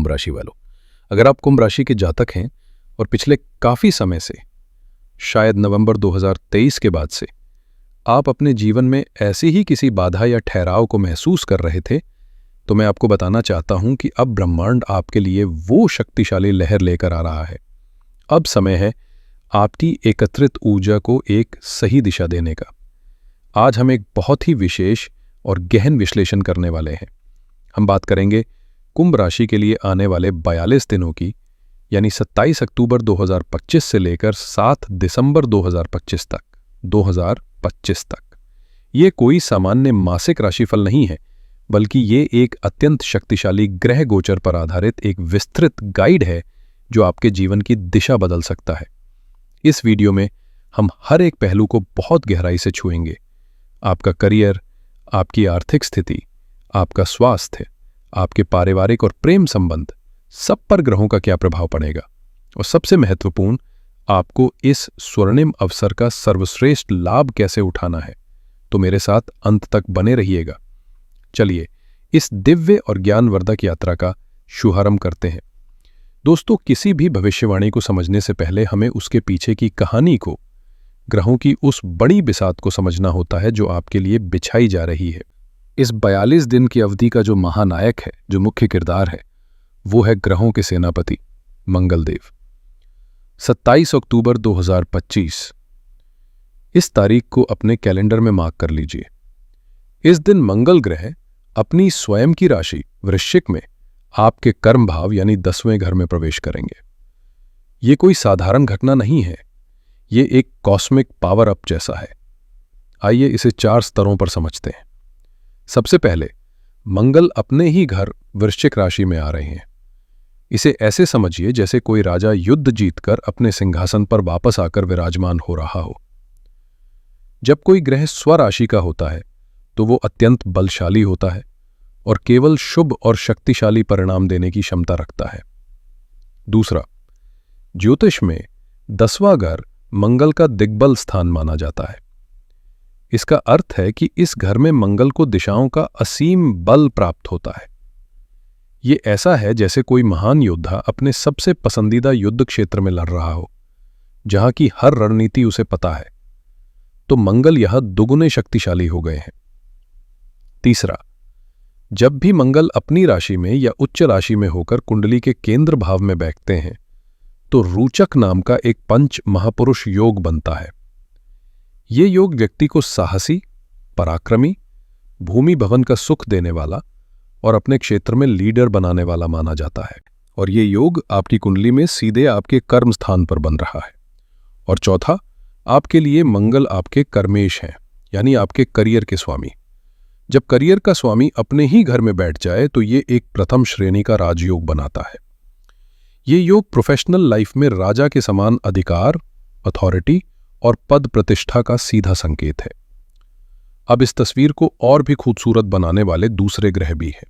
कुंभ राशि वालों, अगर आप कुंभ राशि के जातक हैं और पिछले काफ़ी समय से, शायद नवंबर 2023 के बाद से, आप अपने जीवन में ऐसी ही किसी बाधा या ठहराव को महसूस कर रहे थे, तो मैं आपको बताना चाहता हूं कि अब ब्रह्मांड आपके लिए वो शक्तिशाली लहर लेकर आ रहा है। अब समय है आपकी एकत्रित ऊर्जा को एक सही दिशा देने का। आज हम एक बहुत ही विशेष और गहन विश्लेषण करने वाले हैं। हम बात करेंगे कुंभ राशि के लिए आने वाले 42 दिनों की, यानी 27 अक्टूबर 2025 से लेकर 7 दिसंबर 2025 तक। ये कोई सामान्य मासिक राशिफल नहीं है, बल्कि ये एक अत्यंत शक्तिशाली ग्रह गोचर पर आधारित एक विस्तृत गाइड है जो आपके जीवन की दिशा बदल सकता है। इस वीडियो में हम हर एक पहलू को बहुत गहराई से छुएंगे। आपका करियर, आपकी आर्थिक स्थिति, आपका स्वास्थ्य, आपके पारिवारिक और प्रेम संबंध, सब पर ग्रहों का क्या प्रभाव पड़ेगा, और सबसे महत्वपूर्ण, आपको इस स्वर्णिम अवसर का सर्वश्रेष्ठ लाभ कैसे उठाना है। तो मेरे साथ अंत तक बने रहिएगा। चलिए इस दिव्य और ज्ञानवर्धक यात्रा का शुभारंभ करते हैं। दोस्तों, किसी भी भविष्यवाणी को समझने से पहले हमें उसके पीछे की कहानी को, ग्रहों की उस बड़ी बिसात को समझना होता है जो आपके लिए बिछाई जा रही है। इस 42 दिन की अवधि का जो महानायक है, जो मुख्य किरदार है, वो है ग्रहों के सेनापति मंगलदेव। 27 अक्टूबर 2025 इस तारीख को अपने कैलेंडर में मार्क कर लीजिए। इस दिन मंगल ग्रह अपनी स्वयं की राशि वृश्चिक में आपके कर्म भाव यानी 10वें घर में प्रवेश करेंगे। ये कोई साधारण घटना नहीं है, ये एक कॉस्मिक पावर अप जैसा है। आइए इसे 4 स्तरों पर समझते हैं। सबसे पहले, मंगल अपने ही घर वृश्चिक राशि में आ रहे हैं। इसे ऐसे समझिए जैसे कोई राजा युद्ध जीतकर अपने सिंहासन पर वापस आकर विराजमान हो रहा हो। जब कोई ग्रह स्वराशि का होता है तो वो अत्यंत बलशाली होता है और केवल शुभ और शक्तिशाली परिणाम देने की क्षमता रखता है। दूसरा, ज्योतिष में 10वां घर मंगल का दिग्बल स्थान माना जाता है। इसका अर्थ है कि इस घर में मंगल को दिशाओं का असीम बल प्राप्त होता है। ये ऐसा है जैसे कोई महान योद्धा अपने सबसे पसंदीदा युद्ध क्षेत्र में लड़ रहा हो, जहां की हर रणनीति उसे पता है। तो मंगल यहां दुगुने शक्तिशाली हो गए हैं। तीसरा, जब भी मंगल अपनी राशि में या उच्च राशि में होकर कुंडली के केंद्र भाव में बैठते हैं तो रोचक नाम का एक पंच महापुरुष योग बनता है। ये योग व्यक्ति को साहसी, पराक्रमी, भूमि भवन का सुख देने वाला और अपने क्षेत्र में लीडर बनाने वाला माना जाता है। और ये योग आपकी कुंडली में सीधे आपके कर्म स्थान पर बन रहा है। और चौथा, आपके लिए मंगल आपके कर्मेश हैं, यानी आपके करियर के स्वामी। जब करियर का स्वामी अपने ही घर में बैठ जाए तो ये एक प्रथम श्रेणी का राजयोग बनाता है। ये योग प्रोफेशनल लाइफ में राजा के समान अधिकार, अथॉरिटी और पद प्रतिष्ठा का सीधा संकेत है। अब इस तस्वीर को और भी खूबसूरत बनाने वाले दूसरे ग्रह भी हैं।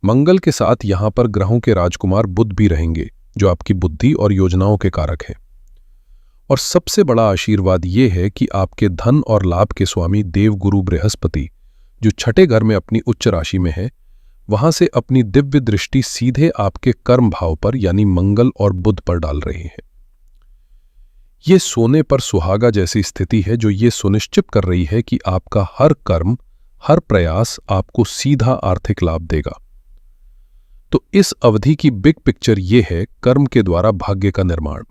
मंगल के साथ यहां पर ग्रहों के राजकुमार बुध भी रहेंगे, जो आपकी बुद्धि और योजनाओं के कारक हैं। और सबसे बड़ा आशीर्वाद ये है कि आपके धन और लाभ के स्वामी देवगुरु बृहस्पति, जो 6ठे घर में अपनी उच्च राशि में है, वहां से अपनी दिव्य दृष्टि सीधे आपके कर्म भाव पर यानी मंगल और बुध पर डाल रहे हैं। ये सोने पर सुहागा जैसी स्थिति है जो ये सुनिश्चित कर रही है कि आपका हर कर्म, हर प्रयास आपको सीधा आर्थिक लाभ देगा। तो इस अवधि की बिग पिक्चर ये है कर्म के द्वारा भाग्य का निर्माण।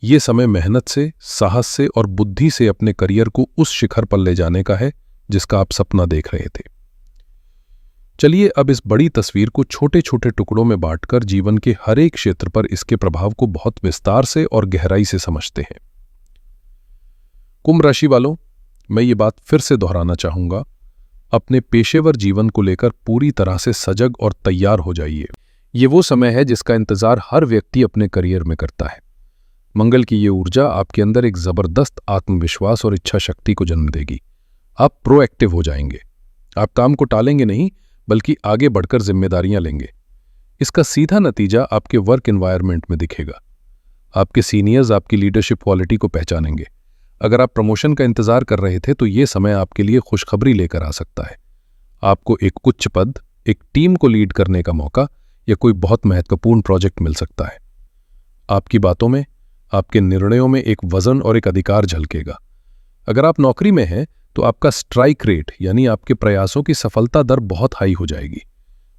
ये समय मेहनत से, साहस से और बुद्धि से अपने करियर को उस शिखर पर ले जाने का है जिसका आप सपना देख रहे थे। चलिए अब इस बड़ी तस्वीर को छोटे छोटे टुकड़ों में बांटकर जीवन के हर एक क्षेत्र पर इसके प्रभाव को बहुत विस्तार से और गहराई से समझते हैं। कुंभ राशि वालों, मैं ये बात फिर से दोहराना चाहूंगा, अपने पेशेवर जीवन को लेकर पूरी तरह से सजग और तैयार हो जाइए। ये वो समय है जिसका इंतजार हर व्यक्ति अपने करियर में करता है। मंगल की ये ऊर्जा आपके अंदर एक जबरदस्त आत्मविश्वास और इच्छा शक्ति को जन्म देगी। आप प्रोएक्टिव हो जाएंगे। आप काम को टालेंगे नहीं, बल्कि आगे बढ़कर जिम्मेदारियां लेंगे। इसका सीधा नतीजा आपके वर्क एनवायरनमेंट में दिखेगा। आपके सीनियर्स आपकी लीडरशिप क्वालिटी को पहचानेंगे। अगर आप प्रमोशन का इंतजार कर रहे थे तो ये समय आपके लिए खुशखबरी लेकर आ सकता है। आपको एक उच्च पद, एक टीम को लीड करने का मौका या कोई बहुत महत्वपूर्ण प्रोजेक्ट मिल सकता है। आपकी बातों में, आपके निर्णयों में एक वजन और एक अधिकार झलकेगा। अगर आप नौकरी में हैं तो आपका स्ट्राइक रेट यानी आपके प्रयासों की सफलता दर बहुत हाई हो जाएगी।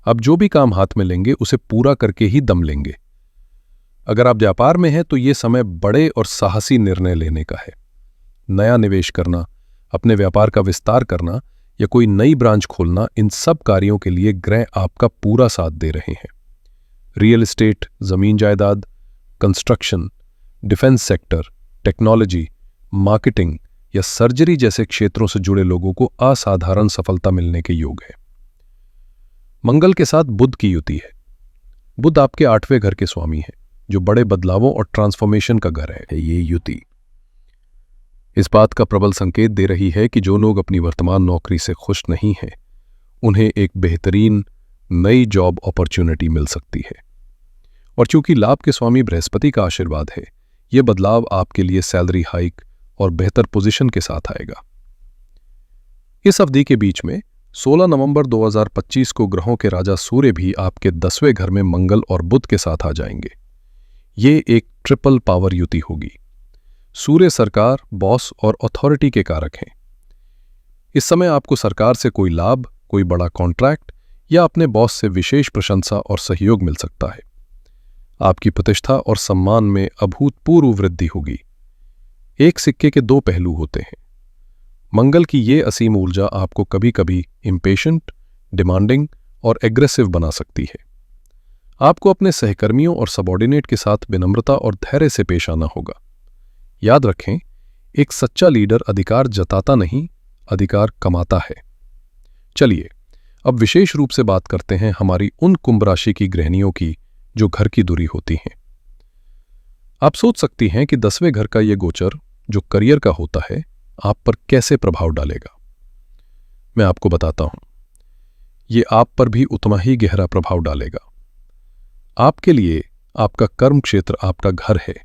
आप जो भी काम हाथ में लेंगे उसे पूरा करके ही दम लेंगे। अगर आप व्यापार में हैं तो ये समय बड़े और साहसी निर्णय लेने का है। नया निवेश करना, अपने व्यापार का विस्तार करना या कोई नई ब्रांच खोलना, इन सब कार्यों के लिए ग्रह आपका पूरा साथ दे रहे हैं। रियल एस्टेट, जमीन जायदाद, construction, defence sector, technology, marketing या सर्जरी जैसे क्षेत्रों से जुड़े लोगों को असाधारण सफलता मिलने के योग है। मंगल के साथ बुध की युति है। बुध आपके 8वें घर के स्वामी है, जो बड़े बदलावों और ट्रांसफॉर्मेशन का घर है। ये युति इस बात का प्रबल संकेत दे रही है कि जो लोग अपनी वर्तमान नौकरी से खुश नहीं हैं, उन्हें एक बेहतरीन नई जॉब अपॉर्चुनिटी मिल सकती है। और चूंकि लाभ के स्वामी बृहस्पति का आशीर्वाद है, यह बदलाव आपके लिए सैलरी हाइक और बेहतर पोजीशन के साथ आएगा। इस अवधि के बीच में 16 नवंबर 2025 को ग्रहों के राजा सूर्य भी आपके 10वें घर में मंगल और बुध के साथ आ जाएंगे। ये एक ट्रिपल पावर युति होगी। सूर्य सरकार, बॉस और अथॉरिटी के कारक हैं। इस समय आपको सरकार से कोई लाभ, कोई बड़ा कॉन्ट्रैक्ट या अपने बॉस से विशेष प्रशंसा और सहयोग मिल सकता है। आपकी प्रतिष्ठा और सम्मान में अभूतपूर्व वृद्धि होगी। एक सिक्के के दो पहलू होते हैं। मंगल की ये असीम ऊर्जा आपको कभी कभी इम्पेशेंट, डिमांडिंग और एग्रेसिव बना सकती है। आपको अपने सहकर्मियों और सबॉर्डिनेट के साथ विनम्रता और धैर्य से पेश आना होगा। याद रखें, एक सच्चा लीडर अधिकार जताता नहीं, अधिकार कमाता है। चलिए अब विशेष रूप से बात करते हैं हमारी उन कुंभ राशि की गृहिणियों की जो घर की दूरी होती हैं। आप सोच सकती हैं कि 10वें घर का यह गोचर जो करियर का होता है, आप पर कैसे प्रभाव डालेगा। मैं आपको बताता हूं, ये आप पर भी उतना ही गहरा प्रभाव डालेगा। आपके लिए आपका कर्म क्षेत्र आपका घर है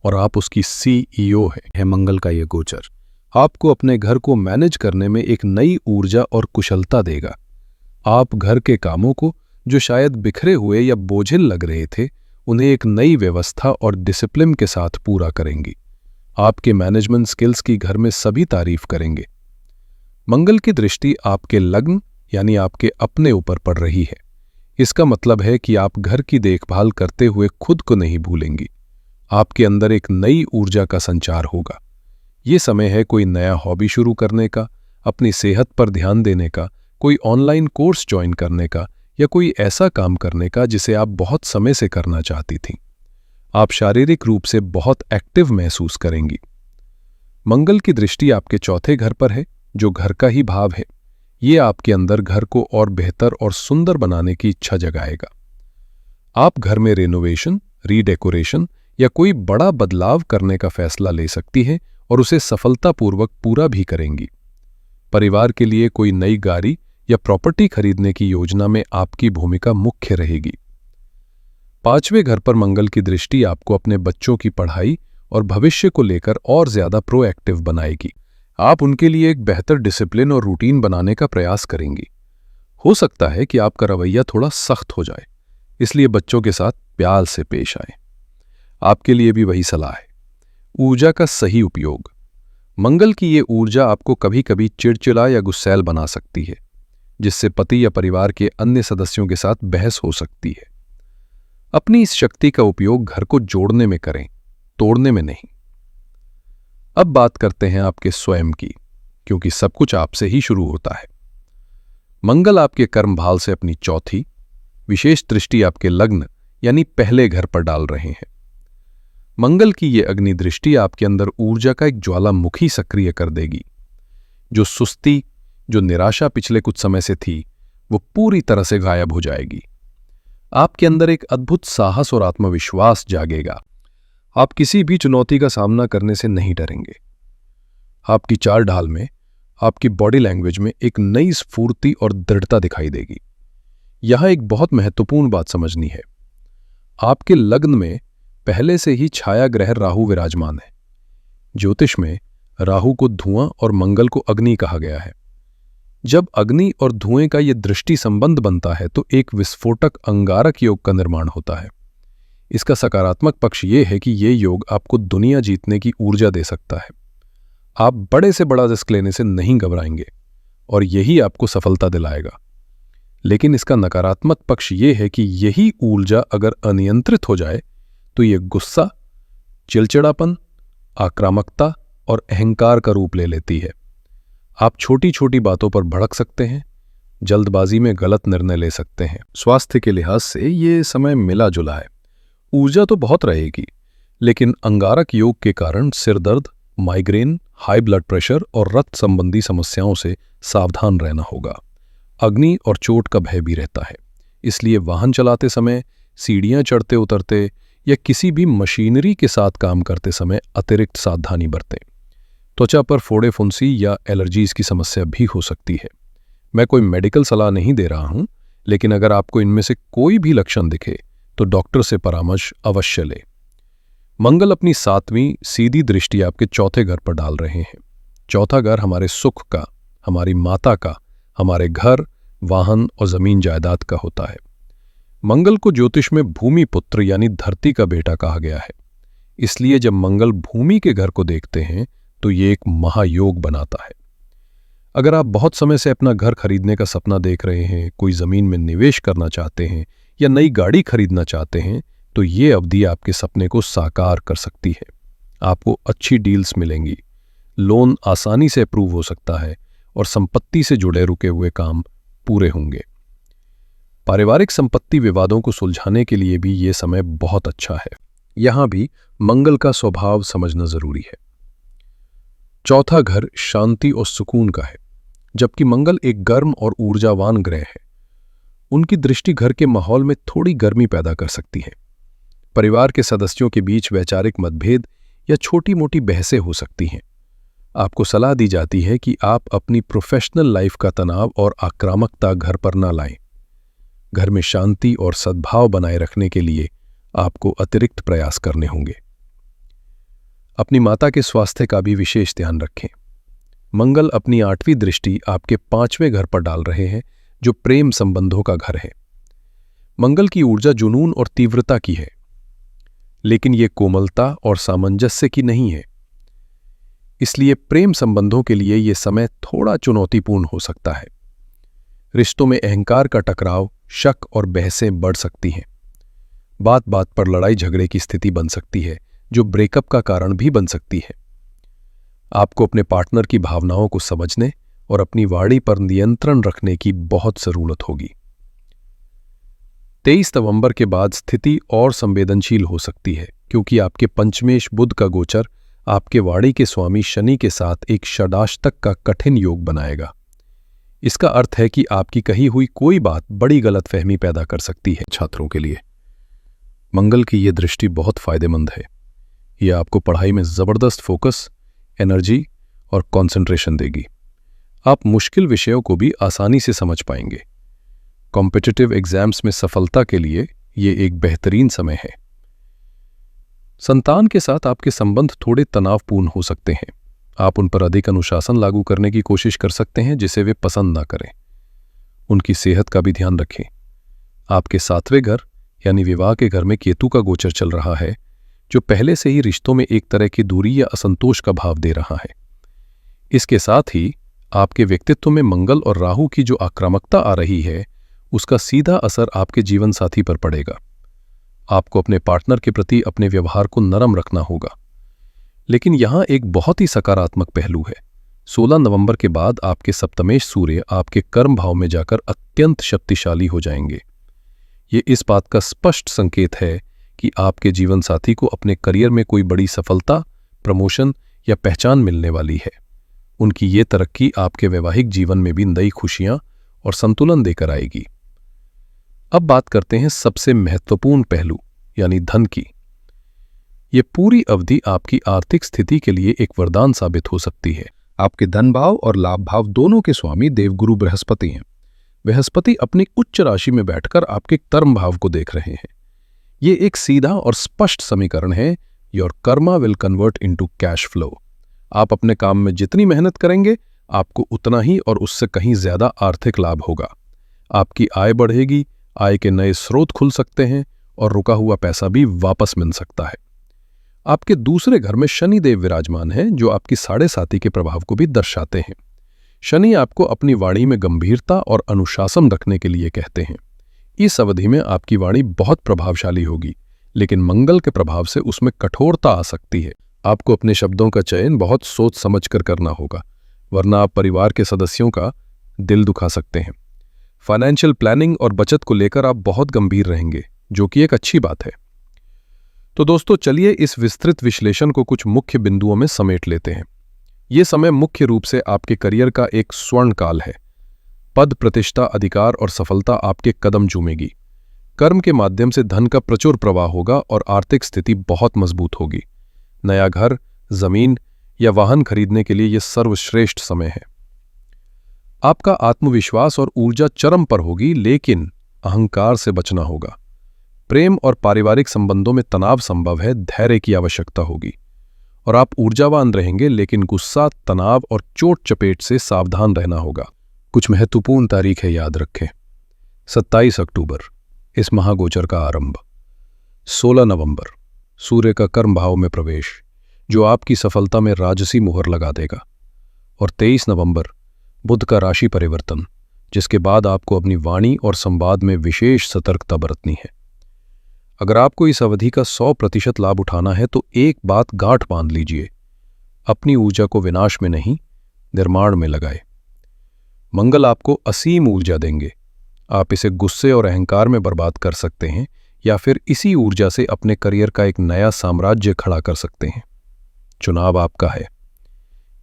और आप उसकी CEO है मंगल का ये गोचर आपको अपने घर को मैनेज करने में एक नई ऊर्जा और कुशलता देगा। आप घर के कामों को जो शायद बिखरे हुए या बोझिल लग रहे थे, उन्हें एक नई व्यवस्था और डिसिप्लिन के साथ पूरा करेंगी। आपके मैनेजमेंट स्किल्स की घर में सभी तारीफ करेंगे। मंगल की दृष्टि आपके लग्न यानी आपके अपने ऊपर पड़ रही है। इसका मतलब है कि आप घर की देखभाल करते हुए खुद को नहीं भूलेंगी। आपके अंदर एक नई ऊर्जा का संचार होगा। ये समय है कोई नया हॉबी शुरू करने का, अपनी सेहत पर ध्यान देने का, कोई ऑनलाइन कोर्स ज्वाइन करने का या कोई ऐसा काम करने का जिसे आप बहुत समय से करना चाहती थीं। आप शारीरिक रूप से बहुत एक्टिव महसूस करेंगी। मंगल की दृष्टि आपके 4थे घर पर है, जो घर का ही भाव है। ये आपके अंदर घर को और बेहतर और सुंदर बनाने की इच्छा जगाएगा। आप घर में रेनोवेशन, रीडेकोरेशन या कोई बड़ा बदलाव करने का फैसला ले सकती हैं और उसे सफलतापूर्वक पूरा भी करेंगी। परिवार के लिए कोई नई गाड़ी या प्रॉपर्टी खरीदने की योजना में आपकी भूमिका मुख्य रहेगी। 5वें घर पर मंगल की दृष्टि आपको अपने बच्चों की पढ़ाई और भविष्य को लेकर और ज्यादा प्रोएक्टिव बनाएगी। आप उनके लिए एक बेहतर डिसिप्लिन और रूटीन बनाने का प्रयास करेंगी। हो सकता है कि आपका रवैया थोड़ा सख्त हो जाए, इसलिए बच्चों के साथ प्यार से पेश आएं। आपके लिए भी वही सलाह है। ऊर्जा का सही उपयोग। मंगल की ये ऊर्जा आपको कभी कभी चिड़चिड़ा या गुस्सैल बना सकती है, जिससे पति या परिवार के अन्य सदस्यों के साथ बहस हो सकती है। अपनी इस शक्ति का उपयोग घर को जोड़ने में करें, तोड़ने में नहीं। अब बात करते हैं आपके स्वयं की, क्योंकि सब कुछ आपसे ही शुरू होता है। मंगल आपके कर्म भाव से अपनी 4थी विशेष दृष्टि आपके लग्न यानी पहले घर पर डाल रहे हैं। मंगल की ये अग्नि दृष्टि आपके अंदर ऊर्जा का एक ज्वालामुखी सक्रिय कर देगी। जो सुस्ती, जो निराशा पिछले कुछ समय से थी, वो पूरी तरह से गायब हो जाएगी। आपके अंदर एक अद्भुत साहस और आत्मविश्वास जागेगा। आप किसी भी चुनौती का सामना करने से नहीं डरेंगे। आपकी चाल ढाल में, आपकी बॉडी लैंग्वेज में एक नई स्फूर्ति और दृढ़ता दिखाई देगी। यहां एक बहुत महत्वपूर्ण बात समझनी है। आपके लग्न में पहले से ही छाया ग्रह राहु विराजमान है। ज्योतिष में राहु को धुआं और मंगल को अग्नि कहा गया है। जब अग्नि और धुएं का यह दृष्टि संबंध बनता है तो एक विस्फोटक अंगारक योग का निर्माण होता है। इसका सकारात्मक पक्ष यह है कि यह योग आपको दुनिया जीतने की ऊर्जा दे सकता है। आप बड़े से बड़ा रिस्क लेने से नहीं घबराएंगे और यही आपको सफलता दिलाएगा। लेकिन इसका नकारात्मक पक्ष यह है कि यही ऊर्जा अगर अनियंत्रित हो जाए तो यह गुस्सा, चिड़चिड़ापन, आक्रामकता और अहंकार का रूप ले लेती है। आप छोटी छोटी बातों पर भड़क सकते हैं, जल्दबाजी में गलत निर्णय ले सकते हैं। स्वास्थ्य के लिहाज से ये समय मिला जुला है। ऊर्जा तो बहुत रहेगी, लेकिन अंगारक योग के कारण सिर दर्द, माइग्रेन, हाई ब्लड प्रेशर और रक्त संबंधी समस्याओं से सावधान रहना होगा। अग्नि और चोट का भय भी रहता है, इसलिए वाहन चलाते समय, सीढ़ियां चढ़ते उतरते या किसी भी मशीनरी के साथ काम करते समय अतिरिक्त सावधानी बरतें। त्वचा पर फोड़े फुंसी या एलर्जीज की समस्या भी हो सकती है। मैं कोई मेडिकल सलाह नहीं दे रहा हूं, लेकिन अगर आपको इनमें से कोई भी लक्षण दिखे तो डॉक्टर से परामर्श अवश्य लें। मंगल अपनी 7वीं सीधी दृष्टि आपके चौथे घर पर डाल रहे हैं। चौथा घर हमारे सुख का, हमारी माता का, हमारे घर, वाहन और जमीन जायदाद का होता है। मंगल को ज्योतिष में भूमि पुत्र यानी धरती का बेटा कहा गया है। इसलिए जब मंगल भूमि के घर को देखते हैं तो ये एक महायोग बनाता है। अगर आप बहुत समय से अपना घर खरीदने का सपना देख रहे हैं, कोई जमीन में निवेश करना चाहते हैं या नई गाड़ी खरीदना चाहते हैं, तो ये अवधि आपके सपने को साकार कर सकती है। आपको अच्छी डील्स मिलेंगी, लोन आसानी से अप्रूव हो सकता है और संपत्ति से जुड़े रुके हुए काम पूरे होंगे। पारिवारिक संपत्ति विवादों को सुलझाने के लिए भी ये समय बहुत अच्छा है। यहां भी मंगल का स्वभाव समझना जरूरी है। चौथा घर शांति और सुकून का है, जबकि मंगल एक गर्म और ऊर्जावान ग्रह है। उनकी दृष्टि घर के माहौल में थोड़ी गर्मी पैदा कर सकती है। परिवार के सदस्यों के बीच वैचारिक मतभेद या छोटी मोटी बहसें हो सकती हैं। आपको सलाह दी जाती है कि आप अपनी प्रोफेशनल लाइफ का तनाव और आक्रामकता घर पर ना लाएं। घर में शांति और सद्भाव बनाए रखने के लिए आपको अतिरिक्त प्रयास करने होंगे। अपनी माता के स्वास्थ्य का भी विशेष ध्यान रखें। मंगल अपनी 8वीं दृष्टि आपके 5वें घर पर डाल रहे हैं, जो प्रेम संबंधों का घर है। मंगल की ऊर्जा जुनून और तीव्रता की है, लेकिन यह कोमलता और सामंजस्य की नहीं है। इसलिए प्रेम संबंधों के लिए यह समय थोड़ा चुनौतीपूर्ण हो सकता है। रिश्तों में अहंकार का टकराव, शक और बहसें बढ़ सकती हैं। बात बात पर लड़ाई झगड़े की स्थिति बन सकती है, जो ब्रेकअप का कारण भी बन सकती है। आपको अपने पार्टनर की भावनाओं को समझने और अपनी वाणी पर नियंत्रण रखने की बहुत जरूरत होगी। 23 नवंबर के बाद स्थिति और संवेदनशील हो सकती है, क्योंकि आपके पंचमेश बुध का गोचर आपके वाणी के स्वामी शनि के साथ एक षडाष्टक का कठिन योग बनाएगा। इसका अर्थ है कि आपकी कही हुई कोई बात बड़ी गलतफहमी पैदा कर सकती है। छात्रों के लिए मंगल की यह दृष्टि बहुत फायदेमंद है। यह आपको पढ़ाई में जबरदस्त फोकस, एनर्जी और कंसंट्रेशन देगी। आप मुश्किल विषयों को भी आसानी से समझ पाएंगे। कॉम्पिटिटिव एग्जाम्स में सफलता के लिए यह एक बेहतरीन समय है। संतान के साथ आपके संबंध थोड़े तनावपूर्ण हो सकते हैं। आप उन पर अधिक अनुशासन लागू करने की कोशिश कर सकते हैं, जिसे वे पसंद ना करें। उनकी सेहत का भी ध्यान रखें। आपके 7वें घर यानी विवाह के घर में केतु का गोचर चल रहा है, जो पहले से ही रिश्तों में एक तरह की दूरी या असंतोष का भाव दे रहा है। इसके साथ ही आपके व्यक्तित्व में मंगल और राहु की जो आक्रामकता आ रही है, उसका सीधा असर आपके जीवन साथी पर पड़ेगा। आपको अपने पार्टनर के प्रति अपने व्यवहार को नरम रखना होगा। लेकिन यहां एक बहुत ही सकारात्मक पहलू है। 16 नवंबर के बाद आपके सप्तमेश सूर्य आपके कर्म भाव में जाकर अत्यंत शक्तिशाली हो जाएंगे। ये इस बात का स्पष्ट संकेत है कि आपके जीवन साथी को अपने करियर में कोई बड़ी सफलता, प्रमोशन या पहचान मिलने वाली है। उनकी ये तरक्की आपके वैवाहिक जीवन में भी नई खुशियां और संतुलन देकर आएगी। अब बात करते हैं सबसे महत्वपूर्ण पहलू यानी धन की। ये पूरी अवधि आपकी आर्थिक स्थिति के लिए एक वरदान साबित हो सकती है। आपके धन भाव और लाभ भाव दोनों के स्वामी देवगुरु बृहस्पति हैं। बृहस्पति अपनी उच्च राशि में बैठकर आपके कर्म भाव को देख रहे हैं। ये एक सीधा और स्पष्ट समीकरण है, your Karma will convert into cash flow. आप अपने काम में जितनी मेहनत करेंगे, आपको उतना ही और उससे कहीं ज्यादा आर्थिक लाभ होगा। आपकी आय बढ़ेगी, आय के नए स्रोत खुल सकते हैं और रुका हुआ पैसा भी वापस मिल सकता है। आपके दूसरे घर में शनिदेव विराजमान हैं, जो आपकी 7.5 के प्रभाव को भी दर्शाते हैं। शनि आपको अपनी वाणी में गंभीरता और अनुशासन रखने के लिए कहते हैं। इस अवधि में आपकी वाणी बहुत प्रभावशाली होगी, लेकिन मंगल के प्रभाव से उसमें कठोरता आ सकती है। आपको अपने शब्दों का चयन बहुत सोच समझ कर करना होगा, वरना आप परिवार के सदस्यों का दिल दुखा सकते हैं। फाइनेंशियल प्लानिंग और बचत को लेकर आप बहुत गंभीर रहेंगे, जो कि एक अच्छी बात है। तो दोस्तों, चलिए इस विस्तृत विश्लेषण को कुछ मुख्य बिंदुओं में समेट लेते हैं। ये समय मुख्य रूप से आपके करियर का एक स्वर्ण काल है। पद, प्रतिष्ठा, अधिकार और सफलता आपके कदम चूमेगी। कर्म के माध्यम से धन का प्रचुर प्रवाह होगा और आर्थिक स्थिति बहुत मजबूत होगी। नया घर, जमीन या वाहन खरीदने के लिए यह सर्वश्रेष्ठ समय है। आपका आत्मविश्वास और ऊर्जा चरम पर होगी, लेकिन अहंकार से बचना होगा। प्रेम और पारिवारिक संबंधों में तनाव संभव है, धैर्य की आवश्यकता होगी। और आप ऊर्जावान रहेंगे, लेकिन गुस्सा, तनाव और चोट चपेट से सावधान रहना होगा। कुछ महत्वपूर्ण तारीखें याद रखें। 27 अक्टूबर इस महागोचर का आरंभ। 16 नवंबर सूर्य का कर्म भाव में प्रवेश, जो आपकी सफलता में राजसी मुहर लगा देगा। और 23 नवंबर बुध का राशि परिवर्तन, जिसके बाद आपको अपनी वाणी और संवाद में विशेष सतर्कता बरतनी है। अगर आपको इस अवधि का 100% लाभ उठाना है तो एक बात गांठ बांध लीजिए, अपनी ऊर्जा को विनाश में नहीं, निर्माण में लगाए। मंगल आपको असीम ऊर्जा देंगे। आप इसे गुस्से और अहंकार में बर्बाद कर सकते हैं, या फिर इसी ऊर्जा से अपने करियर का एक नया साम्राज्य खड़ा कर सकते हैं। चुनाव आपका है।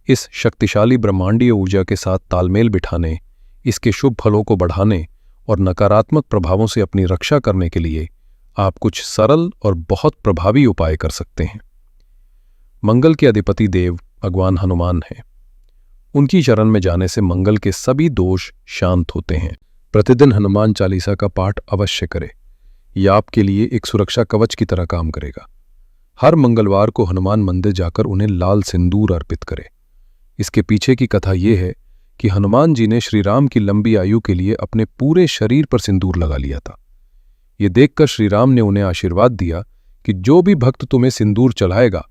इस शक्तिशाली ब्रह्मांडीय ऊर्जा के साथ तालमेल बिठाने, इसके शुभ फलों को बढ़ाने और नकारात्मक प्रभावों से अपनी रक्षा करने के लिए आप कुछ सरल और बहुत प्रभावी उपाय कर सकते हैं। मंगल के अधिपति देव भगवान हनुमान हैं। उनकी शरण में जाने से मंगल के सभी दोष शांत होते हैं। प्रतिदिन हनुमान चालीसा का पाठ अवश्य करें। यह आपके लिए एक सुरक्षा कवच की तरह काम करेगा। हर मंगलवार को हनुमान मंदिर जाकर उन्हें लाल सिंदूर अर्पित करें। इसके पीछे की कथा यह है कि हनुमान जी ने श्री राम की लंबी आयु के लिए अपने पूरे शरीर पर सिंदूर लगा लिया था। ये देखकर श्री राम ने उन्हें आशीर्वाद दिया कि जो भी भक्त तुम्हें सिंदूर चढ़ाएगा,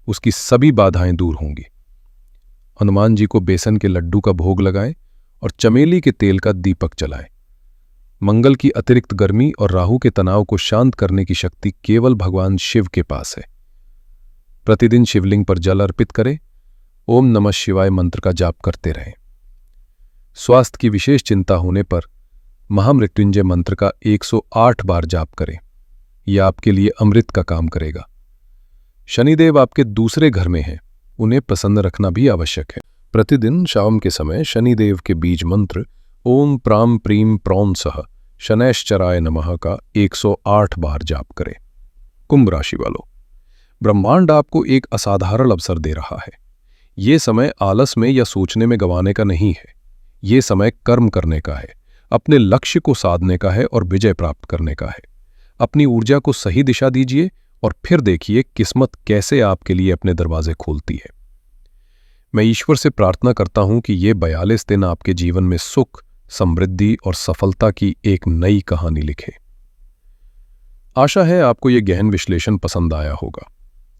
उसकी सभी बाधाएं दूर होंगी। हनुमान जी को बेसन के लड्डू का भोग लगाएं और चमेली के तेल का दीपक जलाएं। मंगल की अतिरिक्त गर्मी और राहु के तनाव को शांत करने की शक्ति केवल भगवान शिव के पास है। प्रतिदिन शिवलिंग पर जल अर्पित करें। ओम नमः शिवाय मंत्र का जाप करते रहें। स्वास्थ्य की विशेष चिंता होने पर महामृत्युंजय मंत्र का 108 बार जाप करें। यह आपके लिए अमृत का काम करेगा। शनिदेव आपके दूसरे घर में हैं, उन्हें प्रसन्न रखना भी आवश्यक है। प्रतिदिन शाम के समय शनिदेव के बीज मंत्र ओम प्राम प्रीम प्रौं सह शनैश्चराय नमः का 108 बार जाप करें। कुंभ राशि वालों, ब्रह्मांड आपको एक असाधारण अवसर दे रहा है। ये समय आलस में या सोचने में गंवाने का नहीं है। ये समय कर्म करने का है, अपने लक्ष्य को साधने का है और विजय प्राप्त करने का है। अपनी ऊर्जा को सही दिशा दीजिए और फिर देखिए किस्मत कैसे आपके लिए अपने दरवाजे खोलती है। मैं ईश्वर से प्रार्थना करता हूं कि ये 42 दिन आपके जीवन में सुख, समृद्धि और सफलता की एक नई कहानी लिखे। आशा है आपको ये गहन विश्लेषण पसंद आया होगा।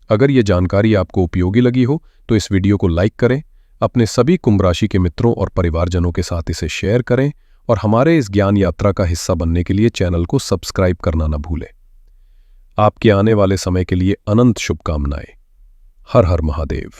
अगर ये जानकारी आपको उपयोगी लगी हो तो इस वीडियो को लाइक करें, अपने सभी कुंभ राशि के मित्रों और परिवारजनों के साथ इसे शेयर करें और हमारे इस ज्ञान यात्रा का हिस्सा बनने के लिए चैनल को सब्सक्राइब करना न भूलें। आपके आने वाले समय के लिए अनंत शुभकामनाएं। हर हर महादेव।